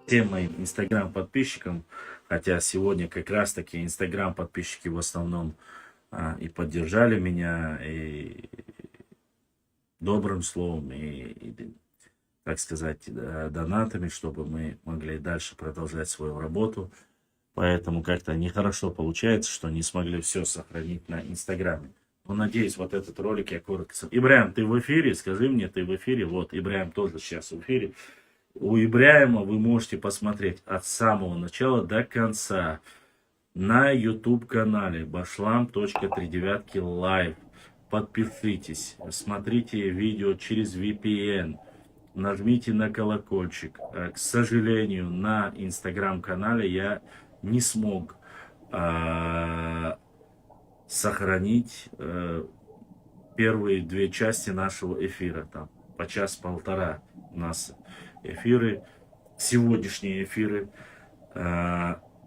всем моим инстаграм-подписчикам, хотя сегодня как раз-таки инстаграм-подписчики в основном и поддержали меня, и добрым словом, и, так сказать, донатами, чтобы мы могли дальше продолжать свою работу. Поэтому как-то нехорошо получается, что не смогли все сохранить на инстаграме. Но надеюсь, вот этот ролик я коротко... Ибрагим, ты в эфире? Скажи мне, ты в эфире? Вот, Ибрагим тоже сейчас в эфире. У Ибрагима вы можете посмотреть от самого начала до конца на YouTube канале Башлам.39 Live. Подпишитесь, смотрите видео через VPN, нажмите на колокольчик. К сожалению, на Instagram канале я не смог сохранить первые две части нашего эфира. Там по час-полтора у нас эфиры, сегодняшние эфиры.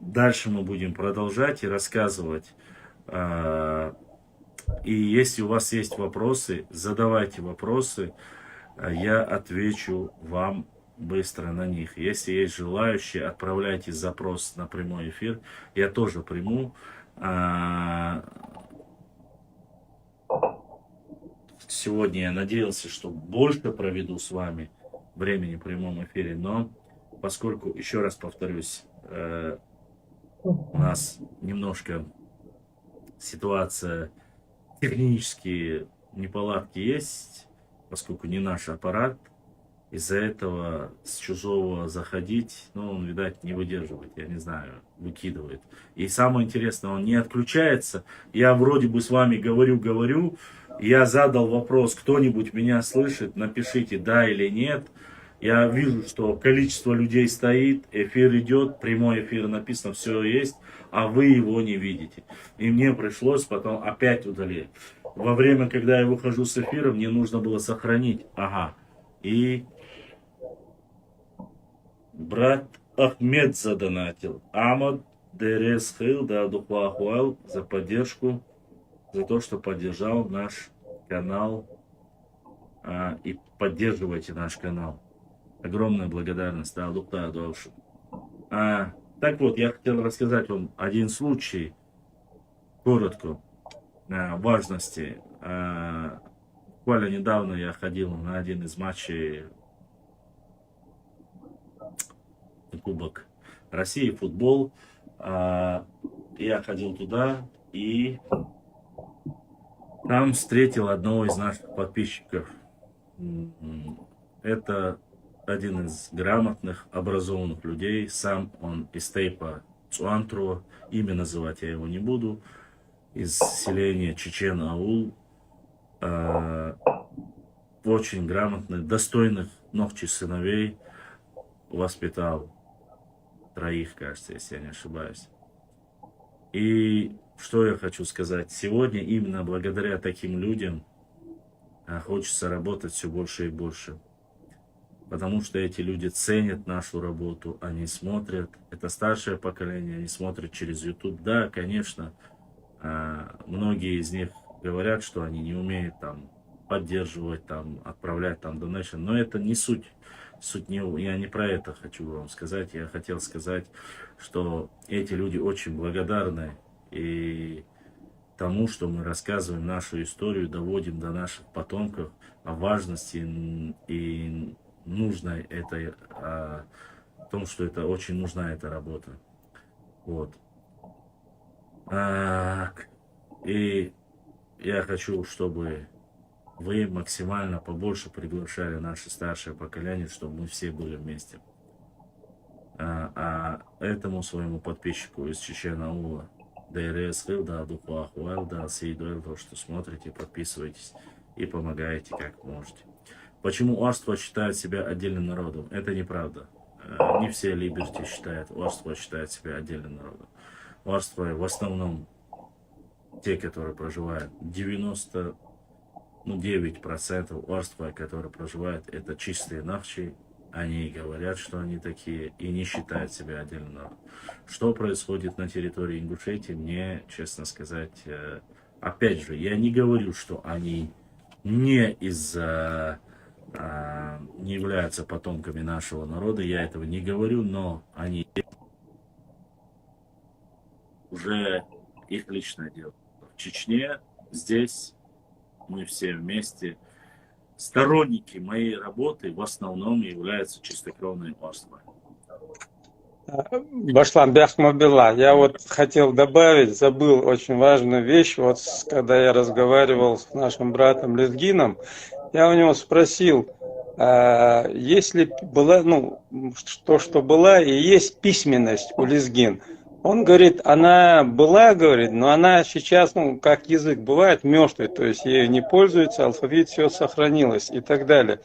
Дальше мы будем продолжать и рассказывать. И если у вас есть вопросы, задавайте вопросы, я отвечу вам быстро на них. Если есть желающие, отправляйте запрос на прямой эфир, я тоже приму. Сегодня я надеялся, что больше проведу с вами времени в прямом эфире, но поскольку, еще раз повторюсь, у нас немножко ситуация, технические неполадки есть, поскольку не наш аппарат, из-за этого с чужого заходить, он, видать, не выдерживает, я не знаю, выкидывает. И самое интересное, он не отключается. Я вроде бы с вами говорю, я задал вопрос, кто-нибудь меня слышит, напишите да или нет. Я вижу, что количество людей стоит, эфир идет, прямой эфир написано, все есть, а вы его не видите. И мне пришлось потом опять удалить. Во время, когда я выхожу с эфира, мне нужно было сохранить. И брат Ахмед задонатил. Амад Дересхил да Духуахуал за поддержку, за то, что поддержал наш канал и поддерживайте наш канал. Огромная благодарность. Так вот, я хотел рассказать вам один случай, коротко, важности. Буквально недавно я ходил на один из матчей Кубок России, футбол. Я ходил туда и там встретил одного из наших подписчиков. Это один из грамотных, образованных людей. Сам он из Тейпа Цуантро, имя называть я его не буду. Из селения Чечен-Аул. Очень грамотный, достойных Нохчи сыновей воспитал. 3, кажется, если я не ошибаюсь. И что я хочу сказать. Сегодня именно благодаря таким людям хочется работать все больше и больше. Потому что эти люди ценят нашу работу, они смотрят. Это старшее поколение, они смотрят через YouTube. Да, конечно, многие из них говорят, что они не умеют там поддерживать, там, отправлять там донейшн. Но это не суть. Я не про это хочу вам сказать. Я хотел сказать, что эти люди очень благодарны и тому, что мы рассказываем нашу историю, доводим до наших потомков о важности и нужной этой, о том, что это очень нужна эта работа. Вот. И я хочу, чтобы вы максимально побольше приглашали наше старшее поколение, чтобы мы все были вместе. Этому своему подписчику из Чечен-Аула, то, что смотрите, подписывайтесь и помогаете как можете. Почему Орстхой считает себя отдельным народом? Это неправда. Не все либерти считают. Орстхой считает себя отдельным народом. Орстхой в основном те, которые проживают, 99% Орстхой, которые проживают, это чистые нохчи. Они говорят, что они такие, и не считают себя отдельным народом. Что происходит на территории Ингушетии, мне, честно сказать, опять же, я не говорю, что они не из-за не являются потомками нашего народа, я этого не говорю, но они уже их личное дело. В Чечне, здесь мы все вместе. Сторонники моей работы в основном являются чистокровные Орстхой. Башлам Чимаев, я вот хотел добавить, забыл очень важную вещь. Вот когда я разговаривал с нашим братом Лезгином, я у него спросил, если была, ну, что была, и есть письменность у Лезгин. Он говорит, она была, говорит, но она сейчас, ну, как язык бывает, мертвый, то есть ею не пользуется, алфавит все сохранилось и так далее.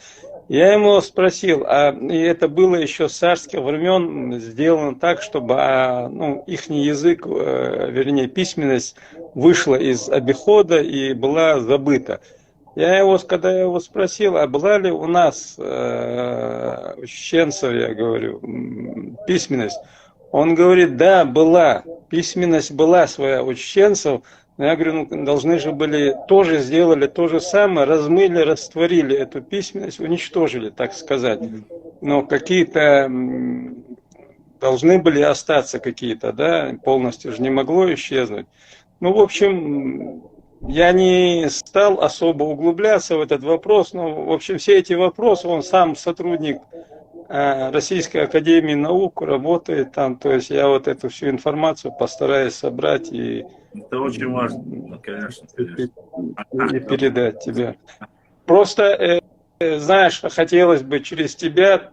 Я ему спросил, и это было еще с царских времен сделано так, чтобы ну, их язык, вернее, письменность вышла из обихода и была забыта. Когда я его спросил, а была ли у нас у чеченцев, я говорю, письменность, он говорит, да, была, письменность была своя у чеченцев, но я говорю, ну, должны же были, тоже сделали то же самое, размыли, растворили эту письменность, уничтожили, так сказать. Но какие-то должны были остаться какие-то, да, полностью же не могло исчезнуть. Ну, в общем, я не стал особо углубляться в этот вопрос, но, в общем, все эти вопросы, он сам сотрудник Российской Академии Наук, работает там, то есть я вот эту всю информацию постараюсь собрать и... Это очень важно, конечно. И передать тебе. Просто, знаешь, хотелось бы через тебя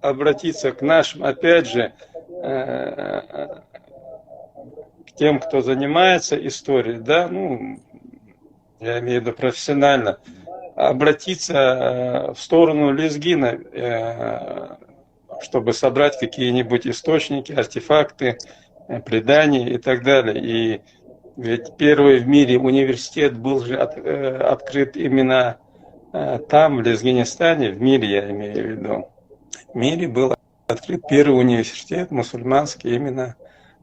обратиться к нашим, опять же, к тем, кто занимается историей, да, ну, я имею в виду профессионально, обратиться в сторону Лезгина, чтобы собрать какие-нибудь источники, артефакты, предания и так далее. И ведь первый в мире университет был же открыт именно там, в Лезгинистане, в мире я имею в виду. В мире был открыт первый университет мусульманский именно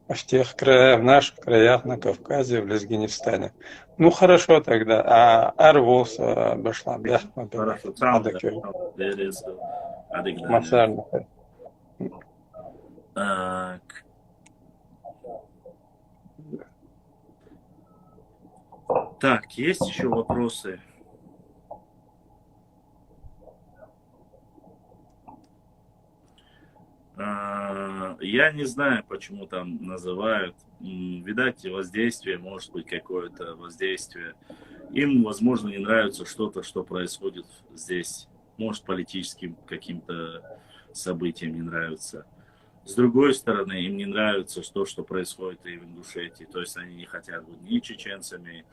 в тех краях, в наших краях на Кавказе, в Лезгинистане. Ну хорошо тогда. Арвос Башлам Чимаев. Так, есть еще вопросы? Я не знаю, почему там называют. Видать, воздействие, может быть, какое-то воздействие. Им, возможно, не нравится что-то, что происходит здесь. Может, политическим каким-то событиям не нравится. С другой стороны, им не нравится то, что происходит и в Ингушетии. То есть они не хотят быть ни чеченцами,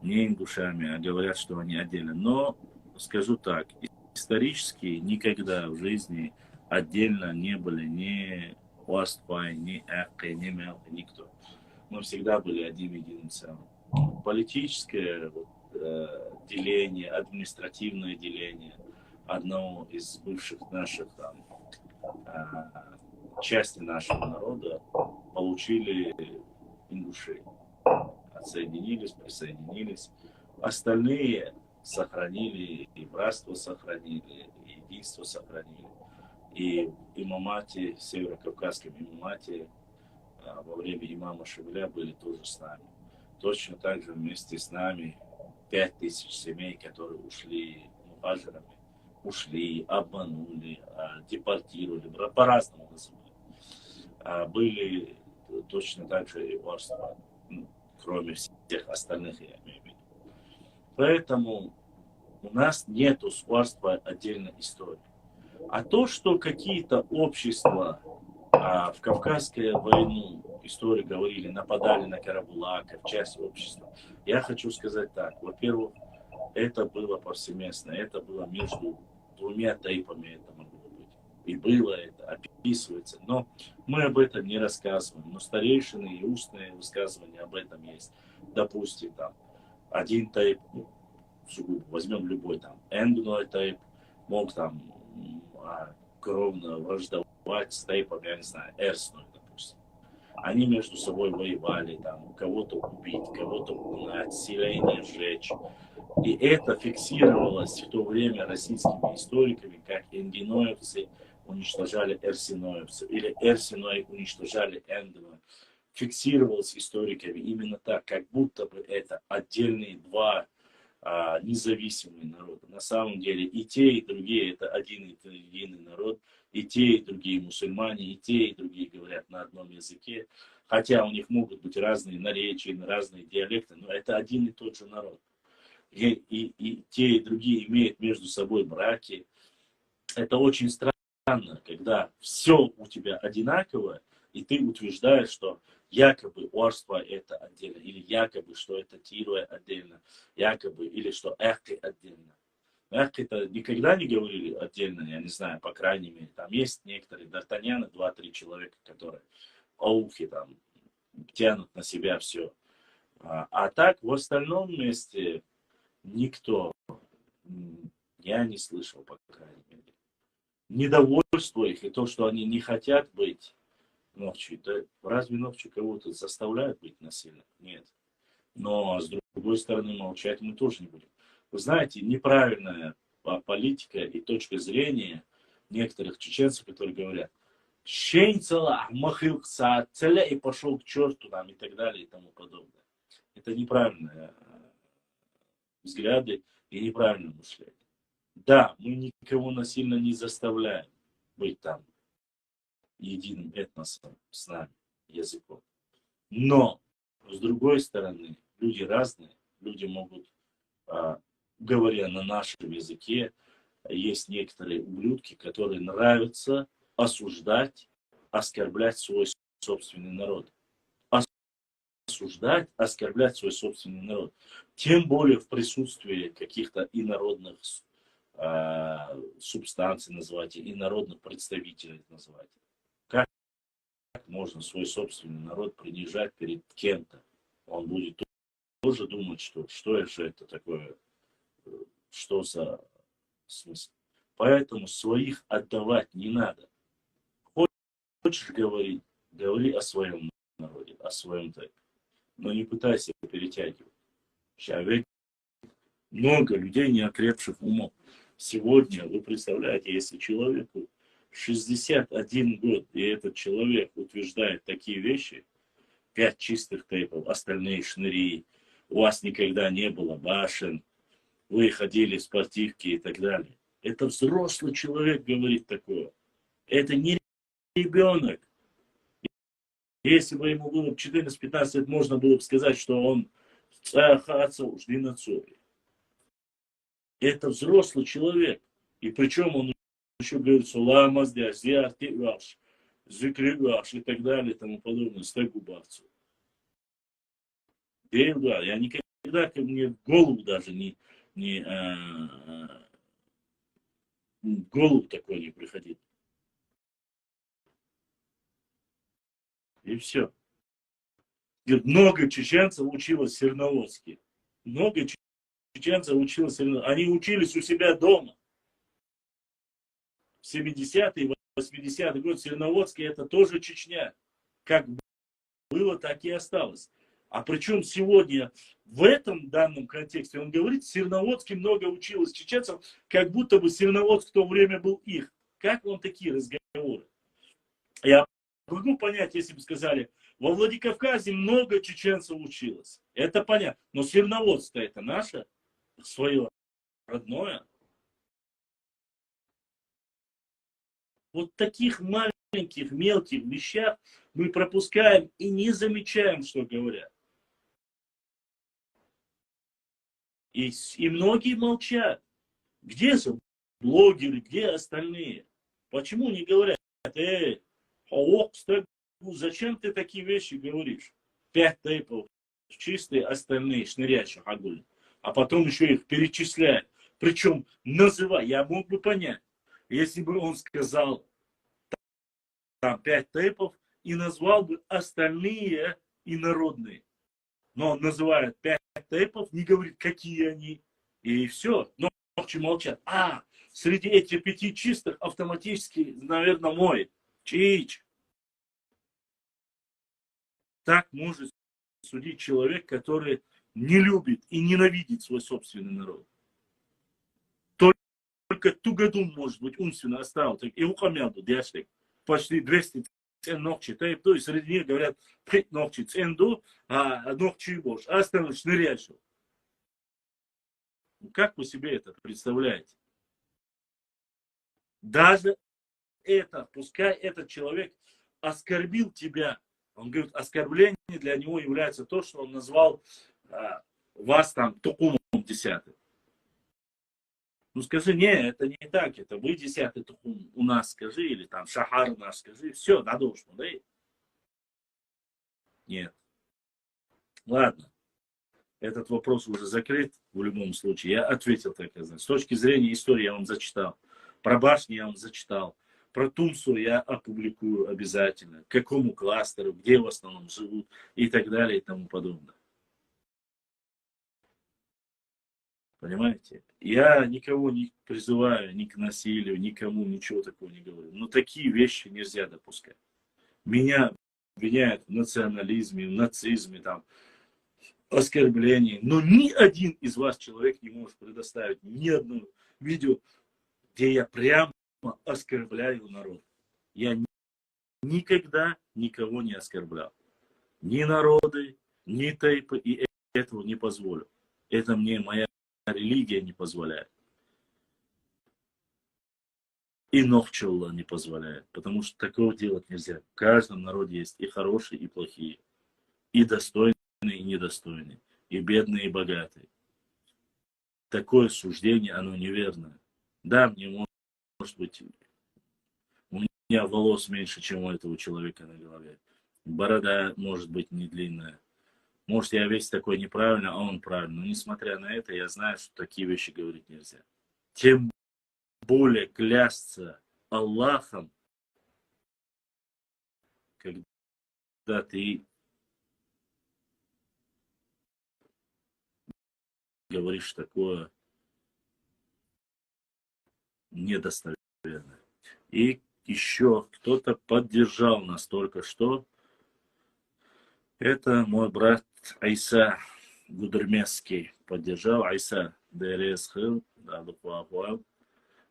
ни ингушами, а говорят, что они отдельно. Но, скажу так, исторически никогда в жизни отдельно не были ни Орстхой, ни Орстхой, ни Мялхи, никто. Мы всегда были одним единым целым. Политическое деление, административное деление одного из бывших наших там, части нашего народа получили ингуши. Отсоединились, присоединились. Остальные сохранили, и братство сохранили, и единство сохранили. И в имамате, северокавказском имамате, во время имама Шевеля были тоже с нами. Точно так же вместе с нами 5000 семей, которые ушли мухаджирами, ушли, обманули, депортировали, по-разному называли. Были точно так же и Орстхой, кроме всех остальных, я имею в виду. Поэтому у нас нету с Орстхой отдельной истории. А то, что какие-то общества в Кавказскую войну, истории говорили, нападали на карабулаков, часть общества, я хочу сказать так. Во-первых, это было повсеместно, это было между двумя тайпами, это могло быть. И было это, описывается. Но мы об этом не рассказываем. Но старейшины и устные высказывания об этом есть. Допустим, там, один тайп, возьмем любой там, эндуной тайп, мог там кровно враждовать с тайпом, я не знаю, эрсной, допустим. Они между собой воевали, там, кого-то убить, кого-то угнать, селение сжечь. И это фиксировалось в то время российскими историками, как эндиноевцы уничтожали эрсиноевцев, или эрсинои уничтожали эндова. Фиксировалось историками именно так, как будто бы это отдельные два независимые народа. На самом деле и те, и другие это один и единый народ, и те, и другие мусульмане, и те, и другие говорят на одном языке, хотя у них могут быть разные наречия, разные диалекты, но это один и тот же народ. И те, и другие имеют между собой браки. Это очень странно, когда все у тебя одинаковое, и ты утверждаешь, что якобы Орстхой это отдельно, или якобы, что это Тируя отдельно, якобы, или что Эхты отдельно. Эхты-то никогда не говорили отдельно, я не знаю, по крайней мере. Там есть некоторые д'Артаньяны, 2-3 человека, которые аухи там тянут на себя все. А так в остальном месте никто, я не слышал, по крайней мере. Недовольство их и то, что они не хотят быть Нохчи. Да разве Нохчи кого-то заставляют быть насильно? Нет. Но с другой стороны, молчать мы тоже не будем. Вы знаете, неправильная политика и точка зрения некоторых чеченцев, которые говорят, щенцела, махилкса, целя и пошел к черту нам и так далее и тому подобное. Это неправильные взгляды и неправильное мышление. Да, мы никого насильно не заставляем быть там единым этносом с нами, языком. Но, с другой стороны, люди разные, люди могут, говоря на нашем языке, есть некоторые ублюдки, которые нравятся осуждать, оскорблять свой собственный народ. Осуждать, оскорблять свой собственный народ. Тем более в присутствии каких-то инородных субстанций, называйте, инородных представителей, называйте. Как можно свой собственный народ принижать перед кем-то? Он будет тоже думать, что же это такое, что за смысл. Поэтому своих отдавать не надо. Хочешь говорить, говори о своем народе, о своем тайпе. Но не пытайся перетягивать. Сейчас ведь много людей, неокрепших умов. Сегодня, вы представляете, если человеку 61 год, и этот человек утверждает такие вещи, 5 чистых тейпов, остальные шныри, у вас никогда не было башен, вы ходили в спортивки и так далее. Это взрослый человек говорит такое. Это не ребенок. Если бы ему было 14-15 лет, можно было бы сказать, что он это взрослый человек. И причем он еще говорит, что ламаздя, зиартиваш, зикриваш и так далее и тому подобное, стегубавцу. Деба, я никогда ко мне в голову даже в голову такое не приходит. И все. Много чеченцев училось в Серноводске. Много чеченцев училось в Серноводске. Они учились у себя дома. В 70-е и 80-е годы Серноводске это тоже Чечня. Как было, так и осталось. А причем сегодня в этом данном контексте он говорит, в Серноводске много училось чеченцев, как будто бы Серноводск в то время был их. Как вам такие разговоры? Я могу понять, если бы сказали, во Владикавказе много чеченцев училось. Это понятно. Но Серноводск-то это наше, свое родное. Вот таких маленьких, мелких вещах мы пропускаем и не замечаем, что говорят. И многие молчат. Где же блогеры, где остальные? Почему не говорят, зачем ты такие вещи говоришь? 5 тейпов чистые, остальные шнырящих огонь. А потом еще их перечисляют. Причем называя, я мог бы понять, если бы он сказал там 5 тейпов и назвал бы остальные инородные. Но он называет 5 тейпов, не говорит, какие они. И все. Но Нохчи молчат. Среди этих 5 чистых автоматически, наверное, мой. Чич. Так может судить человек, который не любит и ненавидит свой собственный народ. Только тугадум, может быть, умственно остался. И ухамяду, Деша, почти 200 нохчи. То есть среди них говорят 5 нохчи ценду, а нохчи бош. А остальное шнырящего. Как вы себе это представляете? Даже это, пускай этот человек оскорбил тебя, он говорит, оскорбление для него является то, что он назвал вас там тукумом 10. Ну скажи, не, это не так, это вы 10 тукум у нас скажи, или там шахар наш скажи, все, надо уж, да? Нет. Ладно, этот вопрос уже закрыт в любом случае, я ответил, так я знаю. С точки зрения истории я вам зачитал, про башни я вам зачитал. Про Тумсу я опубликую обязательно. К какому кластеру, где в основном живут и так далее и тому подобное. Понимаете? Я никого не призываю ни к насилию, никому ничего такого не говорю. Но такие вещи нельзя допускать. Меня обвиняют в национализме, в нацизме, там, оскорблении. Но ни один из вас человек не может предоставить ни одно видео, где я прямо оскорбляю народ. Я никогда никого не оскорблял. Ни народы, ни тайпы, и этого не позволю. Это мне моя религия не позволяет. И Нохчулла не позволяет. Потому что такого делать нельзя. В каждом народе есть и хорошие, и плохие. И достойные, и недостойные. И бедные, и богатые. Такое суждение, оно неверное. Да, мне может быть... У меня волос меньше, чем у этого человека на голове. Борода может быть не длинная. Может, я весь такой неправильно, а он правильно. Но несмотря на это, я знаю, что такие вещи говорить нельзя. Тем более клясться Аллахом, когда ты говоришь такое недостоверное. И еще кто-то поддержал нас только что. Это мой брат Айса Гудермесский поддержал. Айса ДРСХ,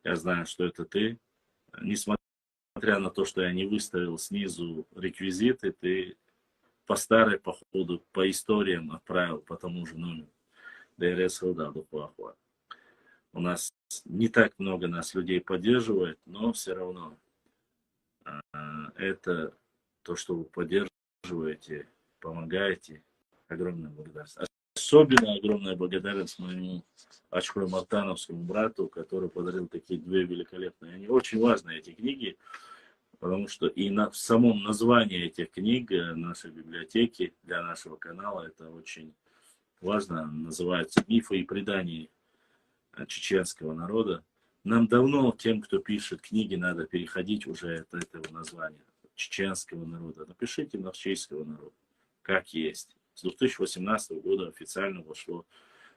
я знаю, что это ты. Несмотря на то, что я не выставил снизу реквизиты, ты по старой, походу, по историям отправил по тому же номеру. ДРСХ, У нас не так много нас людей поддерживает, но все равно это то, что вы поддерживаете, помогаете. Огромная благодарность. Особенно огромная благодарность моему Очхой Мартановскому брату, который подарил такие 2 великолепные. Они очень важны, эти книги, потому что и в самом названии этих книг нашей библиотеки для нашего канала это очень важно. Называется «Мифы и предания чеченского народа». Нам давно, тем, кто пишет книги, надо переходить уже от этого названия чеченского народа. Напишите нохчийского народа, как есть. С 2018 года официально вошло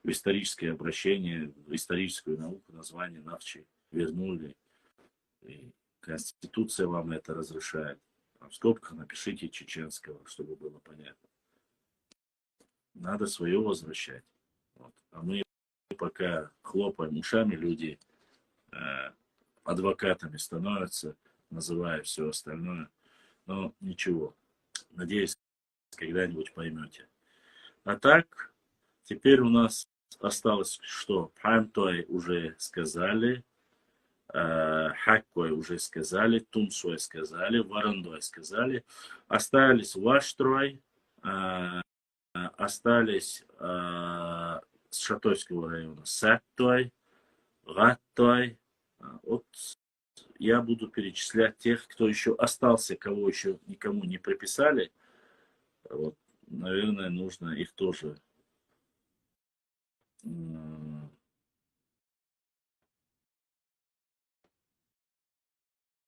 в историческое обращение, в историческую науку название Нохчи вернули. И Конституция вам это разрешает. В скобках напишите чеченского, чтобы было понятно. Надо свое возвращать. Вот. А мы пока хлопаем ушами, люди адвокатами становятся, называя все остальное. Но ничего. Надеюсь, когда-нибудь поймете. А так, теперь у нас осталось что? Пхамтой уже сказали, Хаккой уже сказали, Тумсой сказали, Варандой сказали. Остались Ваштрой, остались с Шатойского района Саттой, Гаттой. Вот я буду перечислять тех, кто еще остался, кого еще никому не приписали. Вот, наверное, нужно их тоже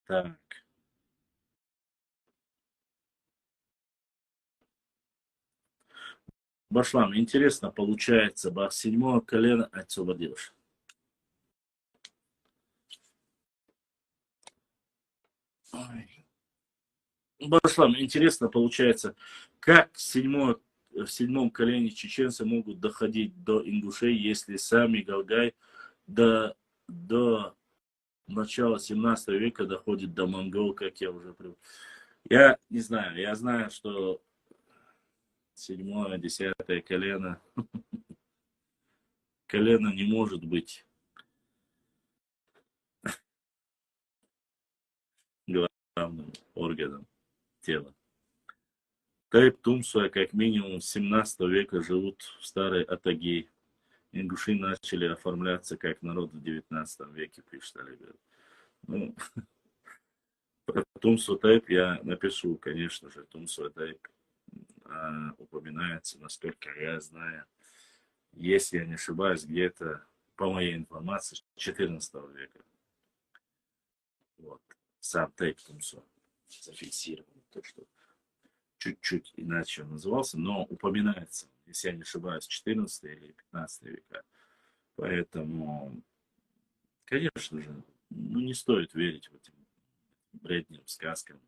так. Башлам, интересно получается, 7-е колено освободилось. Башлам, интересно получается, как 7-е в седьмом колене чеченцы могут доходить до ингушей, если сами Галгай до начала 17 века доходит до монгол, как я уже привык. Я не знаю, я знаю, что седьмое, десятое колено не может быть главным органом тела. Тайп Тумсуя как минимум с 17 века живут в старой Атаге. Ингуши начали оформляться как народ в 19 веке, пишет Алибер. Ну, про Тумсу Тайп я напишу, конечно же. Тумсу Тайп упоминается, насколько я знаю, если я не ошибаюсь, где-то, по моей информации, 14 века. Вот. Сам Тайп Тумсу зафиксирован. То, что чуть-чуть иначе он назывался, но упоминается, если я не ошибаюсь, 14 или 15 века. Поэтому, конечно же, ну, не стоит верить в этим бредням, сказкам.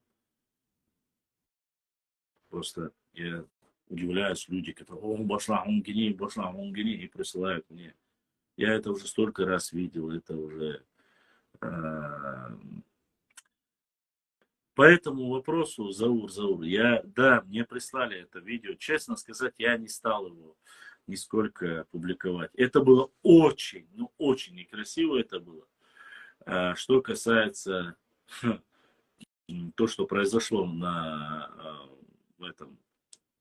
Просто я удивляюсь, люди, которые Башлам Чимаев и присылают мне. Я это уже столько раз видел, это уже... По этому вопросу, Заур, да, мне прислали это видео. Честно сказать, я не стал его нисколько публиковать. Это было очень, ну очень некрасиво это было. Что касается то, что произошло в этом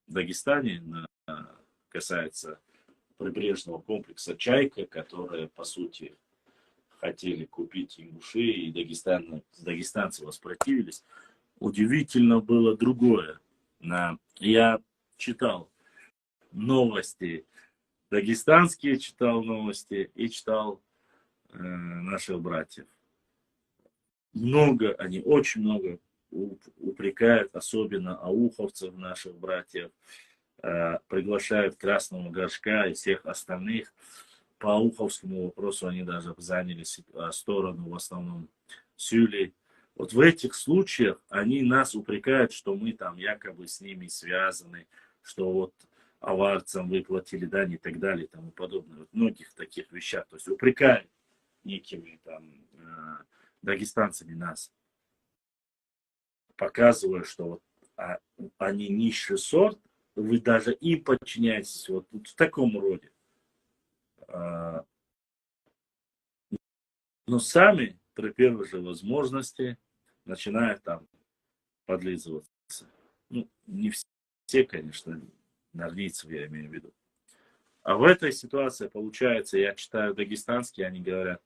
Дагестане, касается прибрежного комплекса «Чайка», которые, по сути, хотели купить ингуши, и дагестанцы воспротивились. Удивительно было другое. Я читал новости дагестанские, читал новости и читал наших братьев. Они очень много упрекают, особенно ауховцев, наших братьев, приглашают Красного Горшка и всех остальных. По ауховскому вопросу они даже заняли сторону, в основном, Сюли. Вот в этих случаях они нас упрекают, что мы там якобы с ними связаны, что вот аварцам выплатили дань и так далее и тому подобное. Вот многих таких вещах. То есть упрекают некими там дагестанцами нас, показывая, что вот они низший сорт, вы даже им подчиняетесь вот в таком роде. Но сами при первой же возможности начинают там подлизываться. Ну, не все, конечно, норвийцев я имею в виду. А в этой ситуации, получается, я читаю дагестанский, они говорят,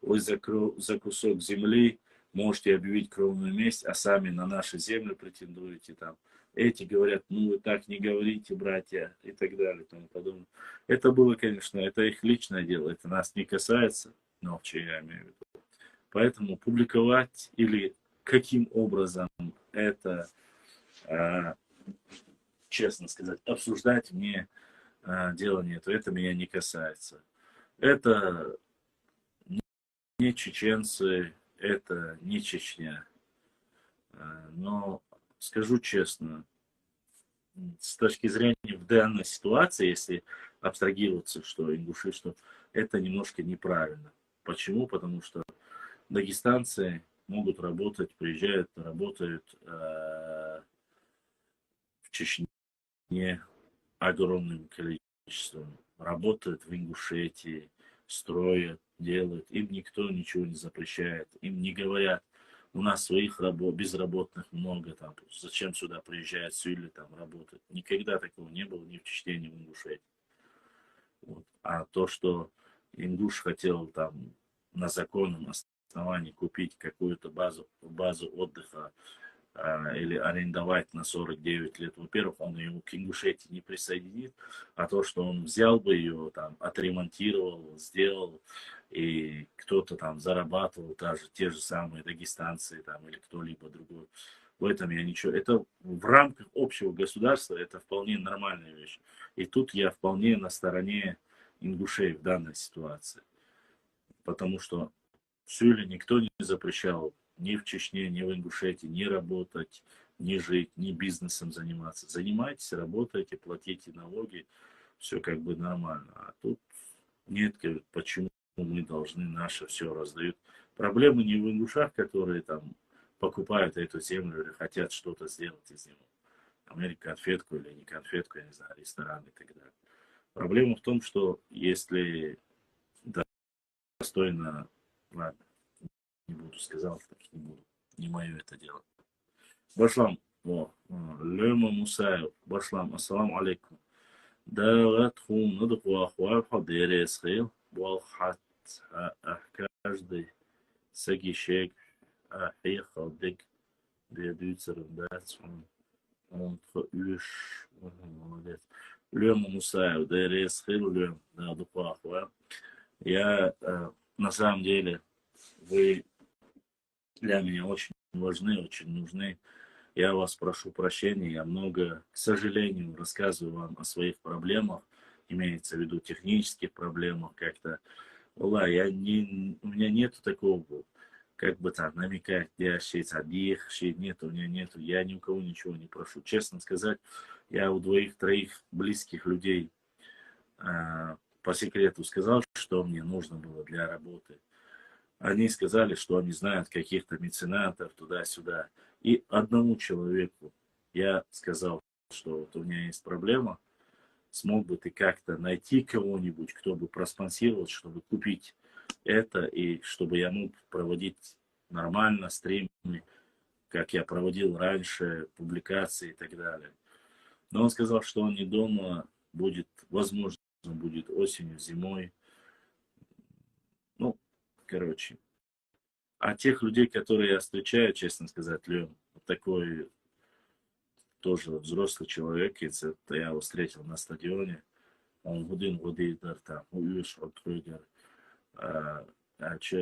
вы за кусок земли можете объявить кровную месть, а сами на нашу землю претендуете там. Эти говорят, ну вы так не говорите, братья, и так далее, и тому подобное. Это было, конечно, это их личное дело, это нас не касается, Нохчи, я имею в виду. Поэтому публиковать или каким образом это, честно сказать, обсуждать мне дело нет, это меня не касается. Это не чеченцы, это не Чечня. Но скажу честно, с точки зрения в данной ситуации, если абстрагироваться, что ингуши, что это немножко неправильно. Почему? Потому что дагестанцы могут работать, приезжают, работают в Чечне огромным количеством, работают в Ингушетии, строят, делают. Им никто ничего не запрещает, им не говорят, у нас своих безработных много, там, зачем сюда приезжают Сюли, там работать. Никогда такого не было ни в Чечне, ни в Ингушетии. Вот. А то, что ингуш хотел там на законном основании купить какую-то базу отдыха или арендовать на 49 лет, во-первых, он ее к Ингушетии не присоединит, а то, что он взял бы ее, там, отремонтировал, сделал, и кто-то там зарабатывал, даже те же самые дагестанцы там, или кто-либо другой. В этом я ничего. Это в рамках общего государства, это вполне нормальная вещь. И тут я вполне на стороне ингушей в данной ситуации. Потому что Сюле никто не запрещал ни в Чечне, ни в Ингушетии, ни работать, не жить, не бизнесом заниматься. Занимайтесь, работайте, платите налоги, все как бы нормально. А тут нет, говорит, почему мы должны наше все раздают. Проблемы не в ингушах, которые там покупают эту землю или хотят что-то сделать из него. Америка конфетку или не конфетку, я не знаю, ресторан и так далее. Проблема в том, что если достойно, ладно, не буду сказал, так не буду, не мое это дело. Башлам, Лема Мусаев, Башлам, ассаламу алейкум. Дават хум надуху ахуар хадере схил, буалхат каждый сагишек ахихал дик, бедуется рандать, он уж молодец. Лема Мусаев, дере схил, лем, надуху ахуар. Я, на самом деле, вы для меня очень важны, очень нужны. Я вас прошу прощения, я много, к сожалению, рассказываю вам о своих проблемах, имеется в виду технических проблемах как-то. У меня нету такого, как бы там намекать, нет, у меня нету, я ни у кого ничего не прошу. Честно сказать, я у двоих-троих близких людей по секрету сказал, что мне нужно было для работы. Они сказали, что они знают каких-то меценатов туда-сюда. И одному человеку я сказал, что вот у меня есть проблема, смог бы ты как-то найти кого-нибудь, кто бы проспонсировал, чтобы купить это, и чтобы я мог проводить нормально стримы, как я проводил раньше, публикации и так далее. Но он сказал, что он не дома, будет, возможно, будет осенью, зимой. Ну, короче. А тех людей, которые я встречаю, честно сказать, Лен, такой тоже взрослый человек, это я его встретил на стадионе, он в там, Орстхой,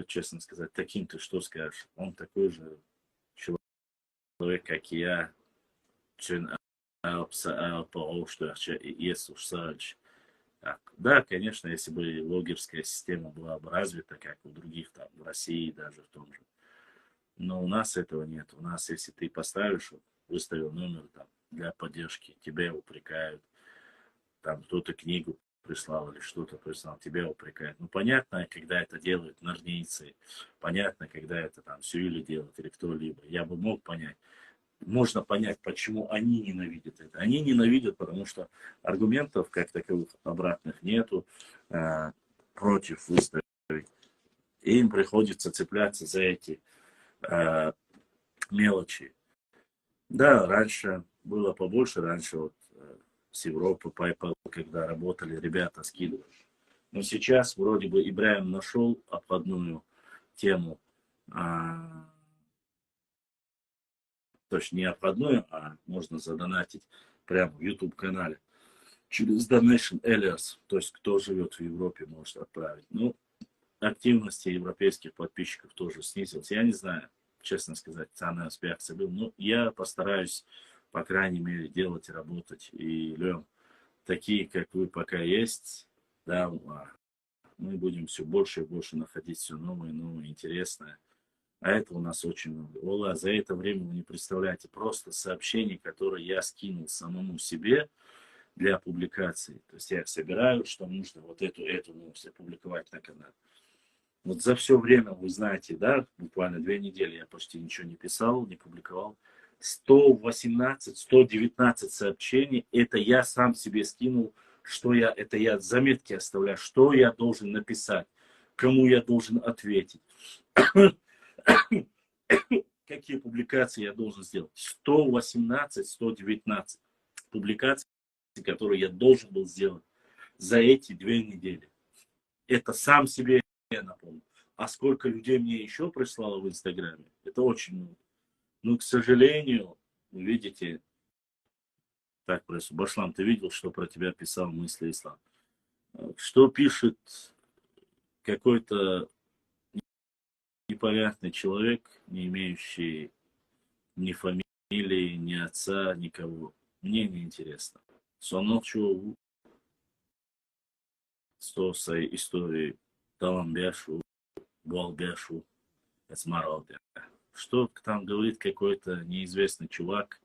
честно сказать, таким ты что скажешь? Он такой же человек, как и я, да, конечно, если бы логерская система была бы развита, как у других, там, в России даже в том же. Но у нас этого нет. У нас, если ты поставишь, выставил номер там, для поддержки, тебя упрекают. Там кто-то книгу прислал или что-то прислал, тебя упрекают. Ну, понятно, когда это делают ножницы, понятно, когда это там Сюили делают или кто-либо. Я бы мог понять. Можно понять, почему они ненавидят это. Они ненавидят, потому что аргументов как таковых обратных нету против выставить. Им приходится цепляться за эти мелочи. Да, раньше было побольше, раньше вот с Европы, PayPal, когда работали, ребята скидывали. Но сейчас вроде бы Ибрагимом нашел обходную тему, точнее не обходную, а можно задонатить прямо в YouTube-канале. Через Donation Alias, то есть кто живет в Европе, может отправить. Ну, активности европейских подписчиков тоже снизилась. Я не знаю, честно сказать, самый успех был. Но я постараюсь, по крайней мере, делать и работать. И, Лен, такие, как вы, пока есть, да, мы будем все больше и больше находить все новое и новое, интересное. А это у нас очень много. Ола, за это время вы не представляете, просто сообщения, которые я скинул самому себе для публикации. То есть я собираю, что нужно вот эту новость опубликовать на канале. Вот за все время, вы знаете, да, буквально 2 недели я почти ничего не писал, не публиковал. 118, 119 сообщений, это я сам себе скинул, это я заметки оставляю, что я должен написать, кому я должен ответить, какие публикации я должен сделать. 118, 119 публикаций, которые я должен был сделать за эти 2 недели. Это сам себе я напомню. А сколько людей мне еще прислало в Инстаграме, это очень много. Но, к сожалению, вы видите, так, просто, Башлам, ты видел, что про тебя писал мысли Ислам? Что пишет какой-то непонятный человек, не имеющий ни фамилии, ни отца, никого. Мне не интересно. Сонокчу, сто своей истории, талам бяшу, буал бяшу, эсмарал. Что там говорит какой-то неизвестный чувак,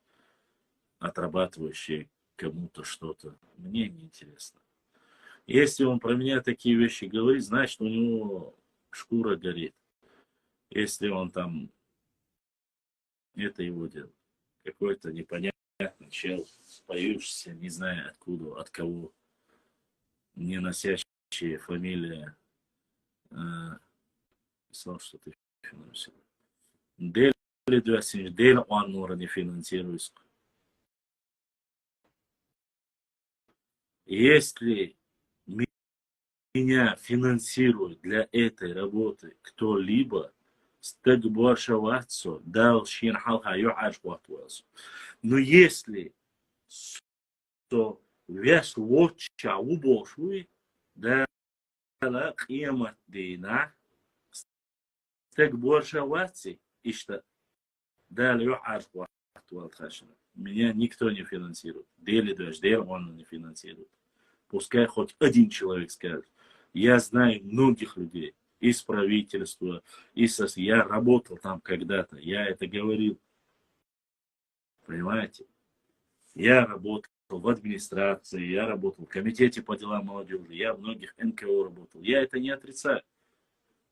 отрабатывающий кому-то что-то. Мне не интересно. Если он про меня такие вещи говорит, значит, у него шкура горит. Если он там, это его дело. Какой-то непонятный чел, появившийся, не знаю откуда, от кого, не носящая фамилия, писал, что ты финансируешь. Дели 20, дели он нора не финансируешь. Если меня финансирует для этой работы кто-либо, но если то вес лучше убошуй, да قيمة دينا больше ватси и что далее يعرف والخشنة. Меня никто не финансирует. Дели даже, дели он не финансирует. Пускай хоть один человек скажет. Я знаю многих людей из правительства, я работал там когда-то, я это говорил. Понимаете? Я работал в администрации, я работал в комитете по делам молодежи, я в многих НКО работал. Я это не отрицаю.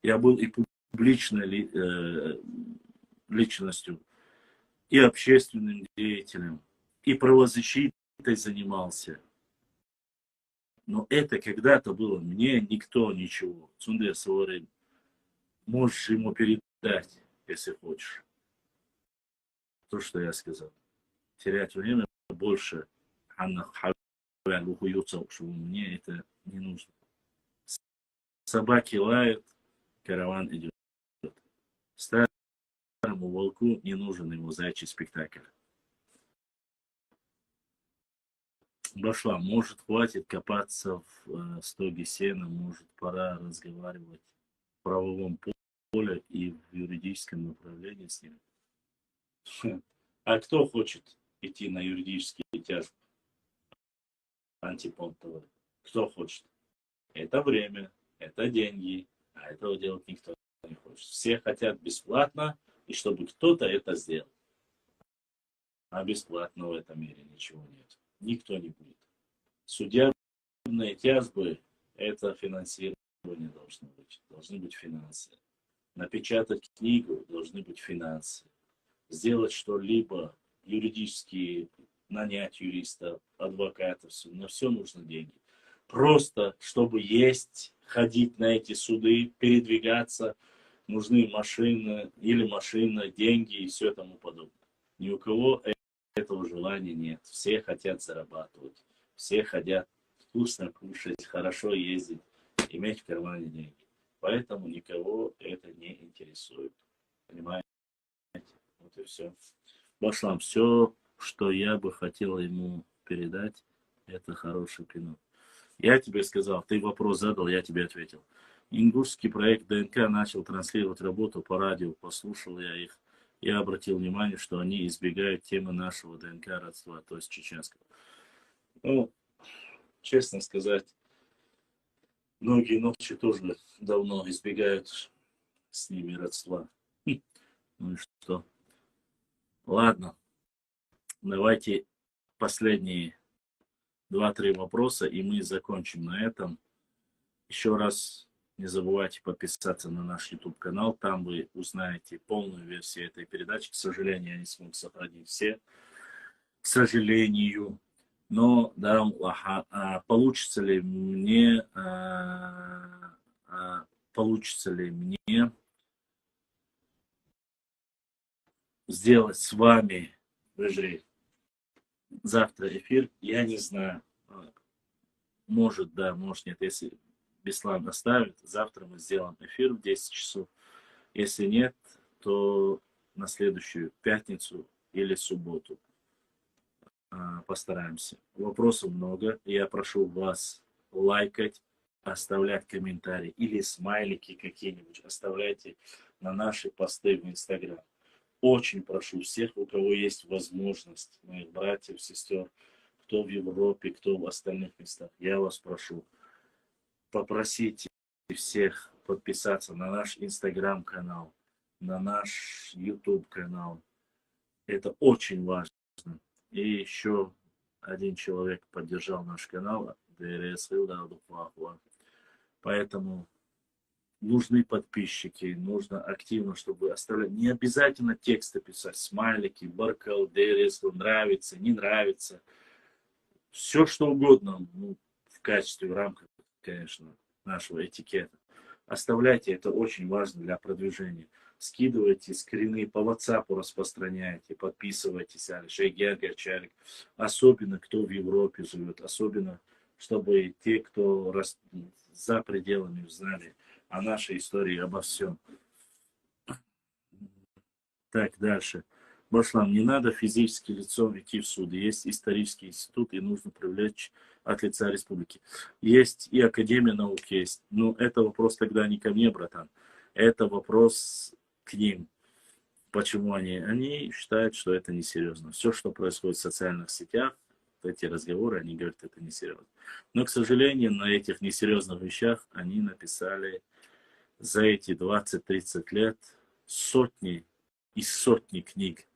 Я был и публичной личностью, и общественным деятелем, и правозащитой занимался. Но это когда-то было. Мне никто ничего. Цунде Саварин. Можешь ему передать, если хочешь. То, что я сказал. Терять время больше. Мне это не нужно. Собаки лают, караван идет. Старому волку не нужен его зайчий спектакль. Башлам, может, хватит копаться в стоге сена, может, пора разговаривать в правовом поле и в юридическом направлении с ним. А кто хочет идти на юридические тяжбы? Антипонтовые. Кто хочет? Это время, это деньги, а этого делать никто не хочет. Все хотят бесплатно, и чтобы кто-то это сделал. А бесплатно в этом мире ничего нет. Никто не будет. Судебные тяжбы – это финансирование должно быть. Должны быть финансы. Напечатать книгу – должны быть финансы. Сделать что-либо юридически, нанять юристов, адвокатов, на все нужно деньги. Просто, чтобы есть, ходить на эти суды, передвигаться, нужны машины или машина, деньги и все тому подобное. Ни у кого этого желания нет. Все хотят зарабатывать. Все хотят вкусно кушать, хорошо ездить, иметь в кармане деньги. Поэтому никого это не интересует. Понимаете? Вот и все. Башлам, все, что я бы хотел ему передать, это хороший кино. Я тебе сказал, ты вопрос задал, я тебе ответил. Ингушский проект ДНК начал транслировать работу по радио, послушал я их. Я обратил внимание, что они избегают темы нашего ДНК родства, то есть чеченского. Ну, честно сказать, многие нохчи тоже давно избегают с ними родства. Ну и что? Ладно, давайте последние 2-3 вопроса, и мы закончим на этом. Еще раз не забывайте подписаться на наш YouTube-канал. Там вы узнаете полную версию этой передачи. К сожалению, я не смог сохранить все. К сожалению. Но, да, получится ли мне сделать с вами завтра эфир, я не знаю. Может, да, может, нет. Если Беслан оставит, завтра мы сделаем эфир в 10 часов. Если нет, то на следующую пятницу или субботу постараемся. Вопросов много. Я прошу вас лайкать, оставлять комментарии или смайлики какие-нибудь. Оставляйте на наши посты в Инстаграм. Очень прошу всех, у кого есть возможность, моих братьев, сестер, кто в Европе, кто в остальных местах, я вас прошу, попросите всех подписаться на наш Инстаграм-канал, на наш YouTube-канал. Это очень важно. И еще один человек поддержал наш канал. Поэтому нужны подписчики, нужно активно, чтобы оставлять. Не обязательно тексты писать, смайлики, баркал, ДРС, нравится, не нравится. Все что угодно, ну, в качестве, в рамках, конечно, нашего этикета. Оставляйте, это очень важно для продвижения. Скидывайте скрины по WhatsApp, распространяйте, подписывайтесь, особенно кто в Европе живет, особенно чтобы те, кто за пределами знали о нашей истории, обо всем. Так, дальше. Башлам, не надо физически лицом идти в суд. Есть исторический институт, и нужно привлечь от лица республики. Есть и Академия наук есть. Но это вопрос тогда не ко мне, братан. Это вопрос к ним. Почему они? Они считают, что это несерьезно. Все, что происходит в социальных сетях, эти разговоры, они говорят, это несерьезно. Но, к сожалению, на этих несерьезных вещах они написали за эти 20-30 лет сотни и сотни книг,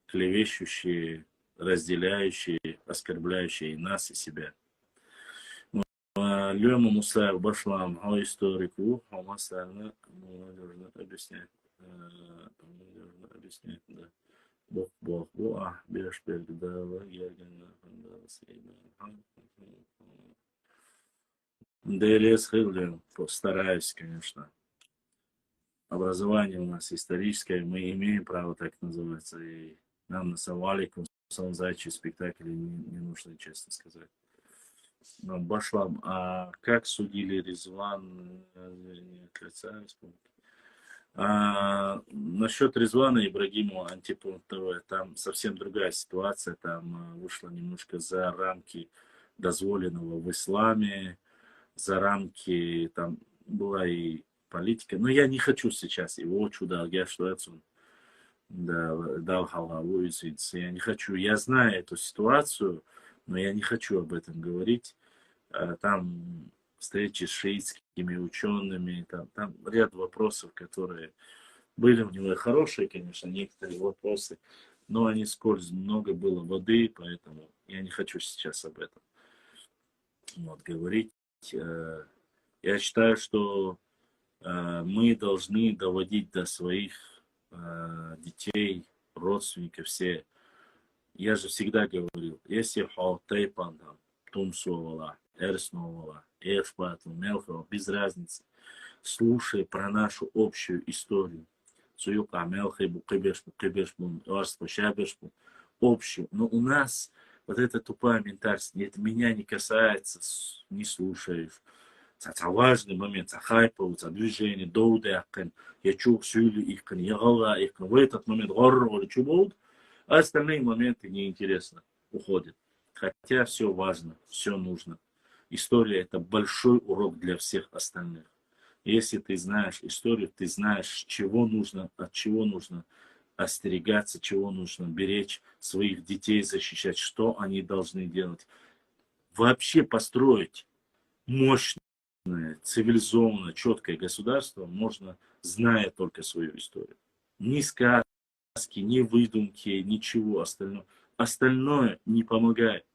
клевещущие, разделяющие, оскорбляющие и нас, и себя. Лёма Мусаев, Башлам, историку, масально нужно объяснять. Нужно объяснять, да. Бог, беш, передала, ДЛС Хиллер, постараюсь, конечно. Образование у нас историческое, мы имеем право так называться, и нам насовали зайчий спектакль, не нужно, честно сказать. Но Башлам, а как судили Резван, не отрицаю, насчет Резвана Ибрагимова антипункт ТВ, там совсем другая ситуация, там вышло немножко за рамки дозволенного в исламе, за рамки, там была и политика, но я не хочу сейчас его чудо, я что это, да, дал халаву, я не хочу, я знаю эту ситуацию, но я не хочу об этом говорить, там встречи с шиитскими учеными, там ряд вопросов, которые были у него хорошие, конечно, некоторые вопросы, но они скользят, много было воды, поэтому я не хочу сейчас об этом вот, говорить. Я считаю, что мы должны доводить до своих детей, родственников, все. Я же всегда говорил, если халтайпан, тумсовала, эрсновала, эшпату, мелхова, без разницы, слушай про нашу общую историю. Цуюка, Мялхи, Букибешбу, Орстхой, Шабешбу, общую. Но у нас вот эта тупая ментальность, это меня не касается, не слушаешь. Это важный момент, хайповый, движение, доудякен, я чух сюли их, я гала их, в этот момент горро, чубуд, а остальные моменты неинтересно, уходят. Хотя все важно, все нужно. История это большой урок для всех остальных. Если ты знаешь историю, ты знаешь, чего нужно, от чего нужно остерегаться, чего нужно беречь, своих детей защищать, что они должны делать. Вообще построить мощное, цивилизованное, четкое государство можно, зная только свою историю. Ни сказки, ни выдумки, ничего остального. Остальное не помогает.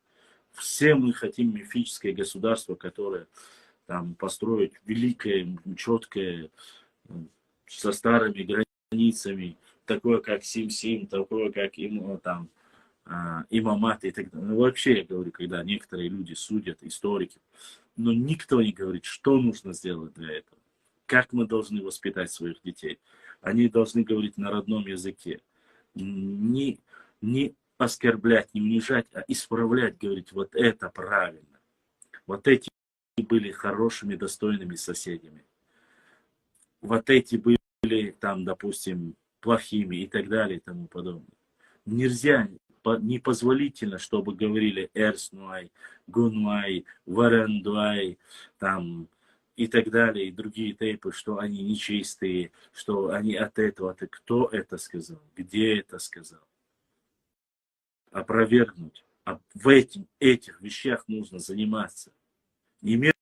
Все мы хотим мифическое государство, которое там построить великое, четкое, со старыми границами, такое как Сим-Сим, такое как там, имамат и так далее. Ну, вообще, я говорю, когда некоторые люди судят, историки, но никто не говорит, что нужно сделать для этого. Как мы должны воспитать своих детей. Они должны говорить на родном языке. Не оскорблять, не унижать, а исправлять, говорить, вот это правильно. Вот эти были хорошими, достойными соседями. Вот эти были, там, допустим, плохими и так далее и тому подобное. Нельзя, непозволительно, чтобы говорили эрснуай, гунуай, варендуай, там, и так далее, и другие тейпы, что они нечистые, что они от этого. Кто это сказал? Где это сказал? Опровергнуть. А в этих вещах нужно заниматься. Не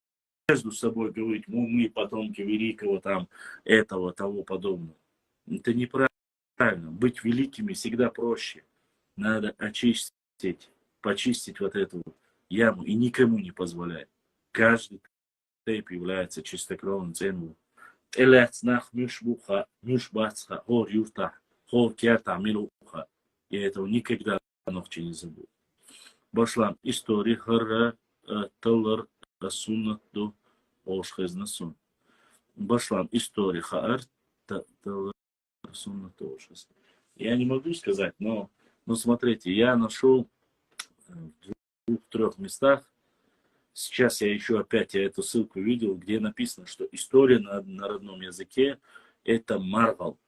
между собой говорить, мы потомки великого, там, этого, того подобного. Это неправильно. Быть великими всегда проще. Надо очиститься почистить вот эту яму и никому не позволять. Каждый тейп является чистокровным ценным. Элецнах мюшбуха, мюшбацха, хор юрта, хор керта милуха. Я этого никогда ногчи не забыл. Башлам история хара талар суннат до ошхезнасон. Башлам история хар талар суннат до ошхез. Я не могу сказать, но смотрите, я нашел в 2-3 местах. Сейчас я еще опять эту ссылку видел, где написано, что история на родном языке это маргал.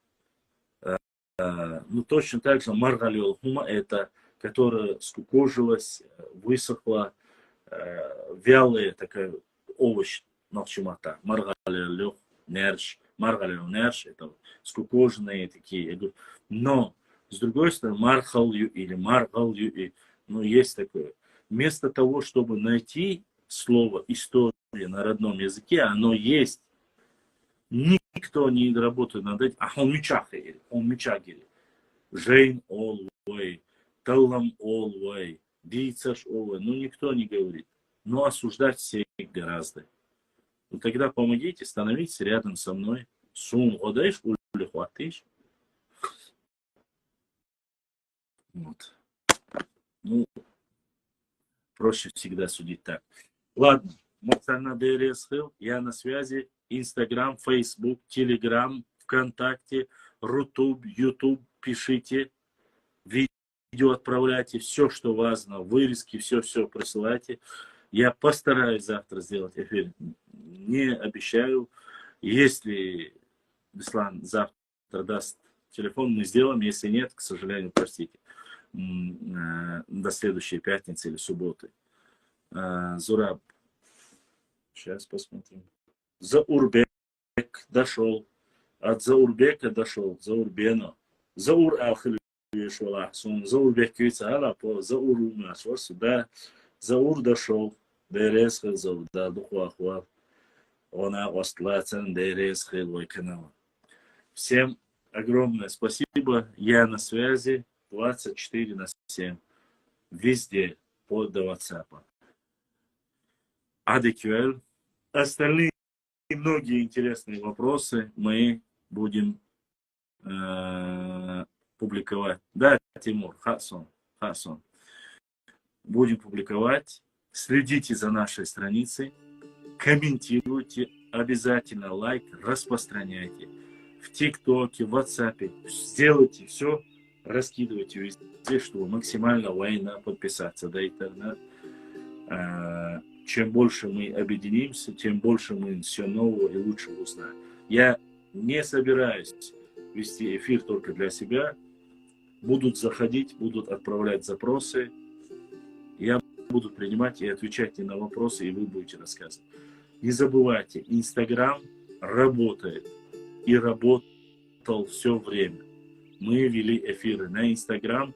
Ну, точно так же маргалил хума это, которая скукожилась, высохла, вялая такая овощ нохчимата. Маргалил нерш, это скукоженные такие. Но, с другой стороны, мархалью или маргалью, ну, есть такое. Вместо того, чтобы найти слово история на родном языке, оно есть. Никто не работает над этим. А хьоме. Жейн олвей, таллам олвей, дийцаш олвей. Ну, никто не говорит. Но осуждать всех гораздо. Ну, тогда помогите, становитесь рядом со мной. Сун одеш ули хватиш. Вот. Ну, проще всегда судить так. Ладно, я на связи. Инстаграм, Фейсбук, Телеграм, ВКонтакте, Рутуб, Ютуб. Пишите, видео отправляйте, все, что важно, вырезки, все присылайте. Я постараюсь завтра сделать эфир. Не обещаю. Если Беслан завтра даст телефон, мы сделаем. Если нет, к сожалению, простите. До следующей пятницы или субботы. Зураб. Сейчас посмотрим. Заурбек дошел. От Заурбека дошел. Заурбено. Заур ахли швалахсун. Заурбек квица по Зауру нашел сюда. Заур дошел. Дерез хил заур. Да, духуахуа. Она остлацан дерез хил вайканала. Всем огромное спасибо. Я на связи 24/7. Везде. Под до WhatsApp. Адекюэль. Остальные многие интересные вопросы мы будем публиковать. Да, Тимур, Хасон. Будем публиковать. Следите за нашей страницей. Комментируйте. Обязательно лайк. Распространяйте. В ТикТоке, в WhatsApp. Сделайте все. Раскидывайте везде, чтобы максимально лайно подписаться до интернета. Чем больше мы объединимся, тем больше мы все нового и лучше узнаем. Я не собираюсь вести эфир только для себя. Будут заходить, будут отправлять запросы. Я буду принимать и отвечать на вопросы, и вы будете рассказывать. Не забывайте, Инстаграм работает и работал все время. Мы вели эфиры на Инстаграм,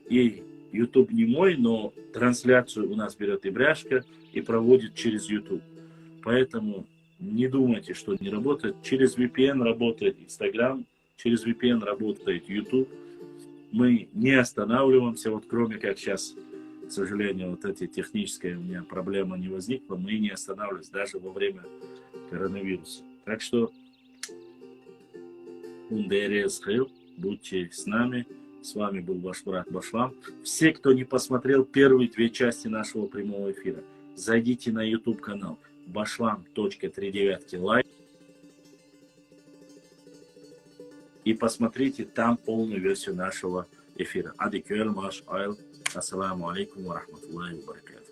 и YouTube не мой, но трансляцию у нас берет Ибрашка и проводит через YouTube. Поэтому не думайте, что не работает. Через VPN работает Instagram, через VPN работает YouTube. Мы не останавливаемся, вот кроме как сейчас, к сожалению, вот эти технические у меня проблемы не возникла, мы не останавливаемся даже во время коронавируса. Так что будьте с нами. С вами был ваш брат Башлам. Все, кто не посмотрел первые 2 части нашего прямого эфира, зайдите на YouTube канал Башлам.39 лайк и посмотрите там полную версию нашего эфира. Адикюэль маш айл. Ассаламу алейкум ва рахматуллахи ва баракатуху.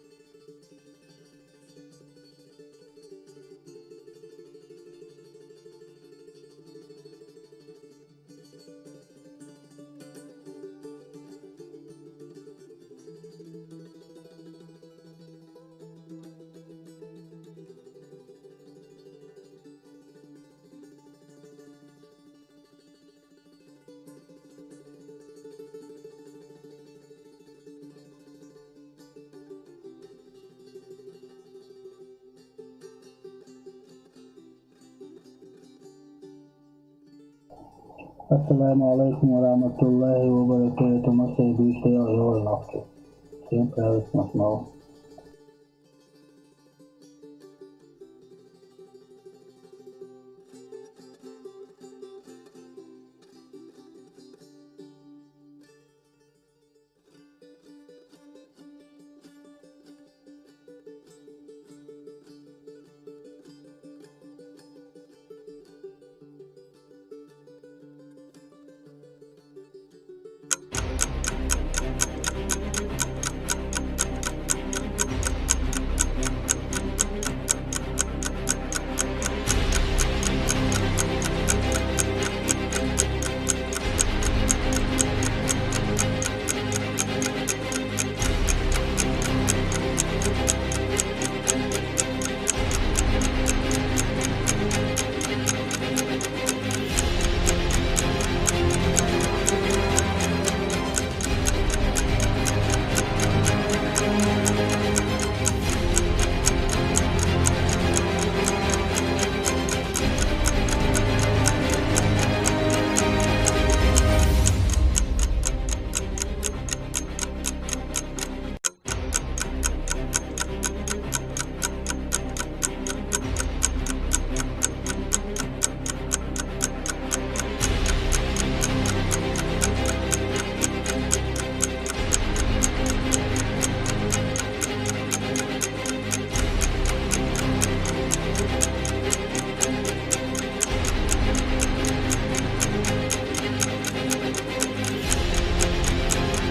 Assalamu alaikum wa rahmatullahi wa barakatuh. Masih bisa ya Nохчи. Всем понравилось снова.